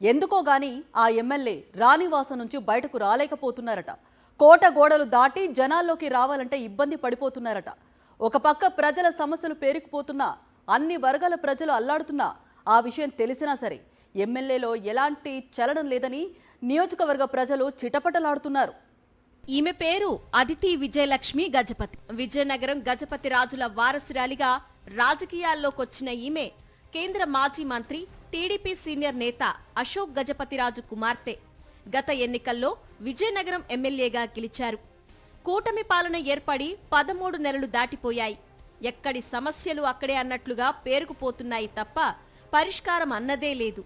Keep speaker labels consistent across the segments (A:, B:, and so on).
A: ఎందుకో గాని ఆ ఎమ్మెల్యే రాణివాసం నుంచి బయటకు రాలేకపోతున్నారట. కోట గోడలు దాటి జనాల్లోకి రావాలంటే ఇబ్బంది పడిపోతున్నారట. ఒక పక్క ప్రజల సమస్యలు పేరుకుపోతున్నా, అన్ని వర్గాల ప్రజలు అల్లాడుతున్నా ఆ విషయం తెలిసినా సరే ఎమ్మెల్యేలో ఎలాంటి చలనం లేదని నియోజకవర్గ ప్రజలు చిటపటలాడుతున్నారు.
B: ఈమె పేరు అదితి విజయలక్ష్మి గజపతి. విజయనగరం గజపతి రాజుల వారసురాలిగా రాజకీయాల్లోకొచ్చిన ఈమె కేంద్ర మాజీ మంత్రి, టీడీపీ సీనియర్ నేత అశోక్ గజపతిరాజు కుమార్తె. గత ఎన్నికల్లో విజయనగరం ఎమ్మెల్యేగా గెలిచారు. కూటమి పాలన ఏర్పడి 13 నెలలు దాటిపోయాయి. ఎక్కడి సమస్యలు అక్కడే అన్నట్లుగా పేరుకుపోతున్నాయి తప్ప పరిష్కారం అన్నదే లేదు.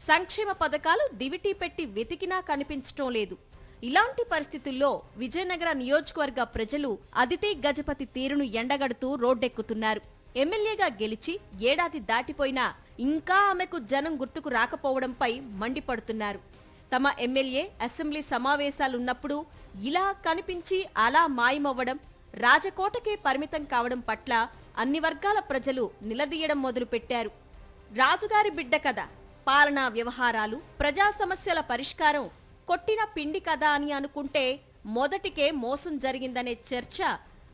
B: సంక్షేమ పథకాలు దివిటీ పెట్టి వెతికినా కనిపించటం లేదు. ఇలాంటి పరిస్థితుల్లో విజయనగర నియోజకవర్గ ప్రజలు అదితి గజపతి తీరును ఎండగడుతూ రోడ్డెక్కుతున్నారు. ఎమ్మెల్యేగా గెలిచి ఏడాది దాటిపోయినా ఇంకా ఆమెకు జనం గుర్తుకు రాకపోవడంపై మండిపడుతున్నారు. తమ ఎమ్మెల్యే అసెంబ్లీ సమావేశాలున్నప్పుడు ఇలా కనిపించి అలా మాయమవ్వడం, రాజకోటకే పరిమితం కావడం పట్ల అన్ని వర్గాల ప్రజలు నిలదీయడం మొదలుపెట్టారు. రాజుగారి బిడ్డ కదా, పాలనా వ్యవహారాలు, ప్రజా సమస్యల పరిష్కారం కొట్టిన పిండి కదా అని అనుకుంటే మొదటికే మోసం జరిగిందనే చర్చ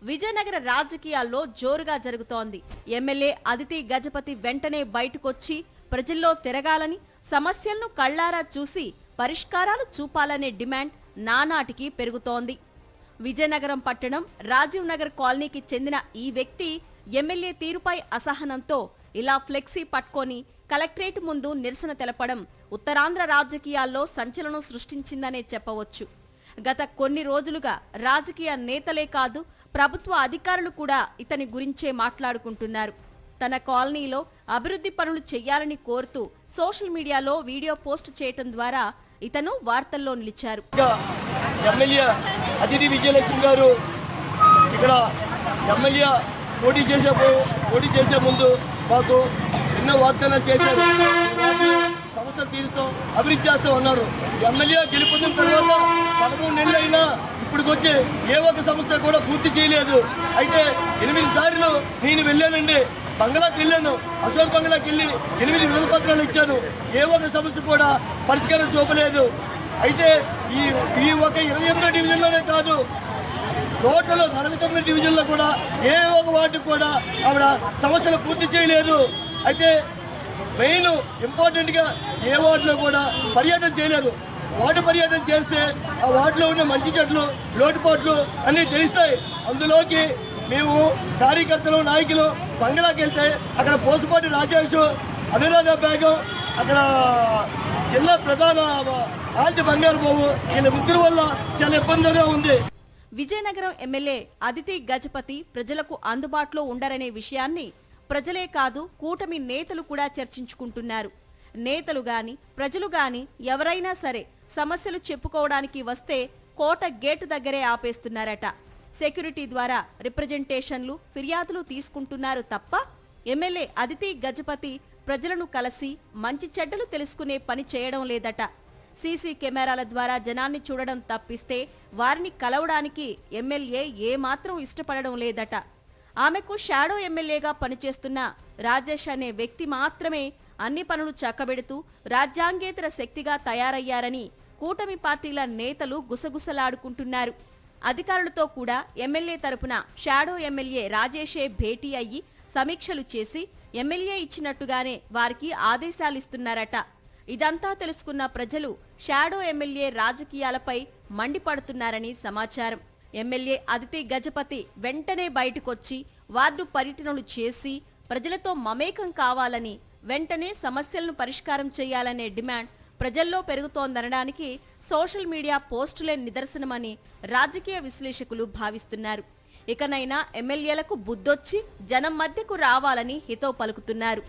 B: విజయనగర రాజకీయాల్లో జోరుగా జరుగుతోంది. ఎమ్మెల్యే అదితి గజపతి వెంటనే బయటకొచ్చి ప్రజల్లో తిరగాలని, సమస్యలను కళ్లారా చూసి పరిష్కారాలు చూపాలనే డిమాండ్ నానాటికి పెరుగుతోంది. విజయనగరం పట్టణం రాజీవ్ నగర్ కాలనీకి చెందిన ఈ వ్యక్తి ఎమ్మెల్యే తీరుపై అసహనంతో ఇలా ఫ్లెక్సీ పట్టుకొని కలెక్టరేట్ ముందు నిరసన తెలపడం ఉత్తరాంధ్ర రాజకీయాల్లో సంచలనం సృష్టించిందనే చెప్పవచ్చు. గత కొన్ని రోజులుగా రాజకీయ నేతలే కాదు, ప్రభుత్వ అధికారులు కూడా ఇతని గురించే మాట్లాడుకుంటున్నారు. తన కాలనీలో అభివృద్ధి పనులు చేయాలని కోరుతూ సోషల్ మీడియాలో వీడియో పోస్ట్ చేయటం ద్వారా ఇతను వార్తల్లో నిలిచారు.
C: ఎమ్మెల్యే అదితి విజయలక్ష్మి గారు ఇక్కడ ఎమ్మెల్యే పోటీ చేసే ముందు మాకు ఎన్నో వాగ్దానాలు చేశారు. సమస్యలు తీరుస్తాం, అభివృద్ధి చేస్తాం అన్నారు. ఎమ్మెల్యే గెలుపొందిన తర్వాత 13 నెలలు అయినా ఇప్పటికొచ్చి ఏ ఒక్క సమస్య కూడా పూర్తి చేయలేదు. అయితే 8 సార్లు నేను వెళ్ళానండి, బంగ్లాకి వెళ్ళాను, అశోక్ బంగ్లాకి వెళ్ళి 8 వినతి పత్రాలు ఇచ్చాను. ఏ ఒక్క సమస్య కూడా పరిష్కారం చూపలేదు. అయితే ఈ ఒక 28 డివిజన్లోనే కాదు, టోటల్ 49 డివిజన్లో కూడా ఏ ఒక వాటికి కూడా ఆవిడ సమస్యలు పూర్తి చేయలేదు. అయితే మెయిన్ ఇంపార్టెంట్గా ఏ వార్డులో కూడా పర్యటన చేయలేదు. వార్డు పర్యటన చేస్తే ఆ వార్డులో ఉన్న మంచి చెట్లు, లోటుపాట్లు అన్నీ తెలుస్తాయి. అందులోకి మేము కార్యకర్తలు, నాయకులు బంగ్లాకి వెళ్తే అక్కడ పోసుపాటి రాజేష్, అనురాధ బేగం, అక్కడ జిల్లా ప్రధాన ఆంటీ బంగారు బాబు, ఈయన ముగ్గురు వల్ల చాలా ఇబ్బందిగా ఉంది.
B: విజయనగరం ఎమ్మెల్యే అదితి గజపతి ప్రజలకు అందుబాటులో ఉండరనే విషయాన్ని ప్రజలే కాదు, కూటమి నేతలు కూడా చర్చించుకుంటున్నారు. నేతలు గాని, ప్రజలు గాని ఎవరైనా సరే సమస్యలు చెప్పుకోవడానికి వస్తే కోట గేటు దగ్గరే ఆపేస్తున్నారట. సెక్యూరిటీ ద్వారా రిప్రజెంటేషన్లు, ఫిర్యాదులు తీసుకుంటున్నారు తప్ప ఎమ్మెల్యే అదితి గజపతి ప్రజలను కలిసి మంచి చెడ్డలు తెలుసుకునే పని చేయడం లేదట. సీసీ కెమెరాల ద్వారా జనాన్ని చూడడం తప్పిస్తే వారిని కలవడానికి ఎమ్మెల్యే ఏమాత్రం ఇష్టపడడం లేదట. ఆమెకు షాడో ఎమ్మెల్యేగా పనిచేస్తున్న రాజేష్ అనే వ్యక్తి మాత్రమే అన్ని పనులు చక్కబెడుతూ రాజ్యాంగేతర శక్తిగా తయారయ్యారని కూటమి పార్టీల నేతలు గుసగుసలాడుకుంటున్నారు. అధికారులతో కూడా ఎమ్మెల్యే తరపున షాడో ఎమ్మెల్యే రాజేషే భేటీ అయ్యి సమీక్షలు చేసి ఎమ్మెల్యే ఇచ్చినట్టుగానే వారికి ఆదేశాలిస్తున్నారట. ఇదంతా తెలుసుకున్న ప్రజలు షాడో ఎమ్మెల్యే రాజకీయాలపై మండిపడుతున్నారని సమాచారం. ఎమ్మెల్యే అదితి గజపతి వెంటనే బయటకొచ్చి వార్డు పర్యటనలు చేసి ప్రజలతో మమేకం కావాలని, వెంటనే సమస్యలను పరిష్కారం చేయాలనే డిమాండ్ ప్రజల్లో పెరుగుతోందనడానికి సోషల్ మీడియా పోస్టులే నిదర్శనమని రాజకీయ విశ్లేషకులు భావిస్తున్నారు. ఇకనైనా ఎమ్మెల్యేలకు బుద్ధొచ్చి జనం మధ్యకు రావాలని హితవు పలుకుతున్నారు.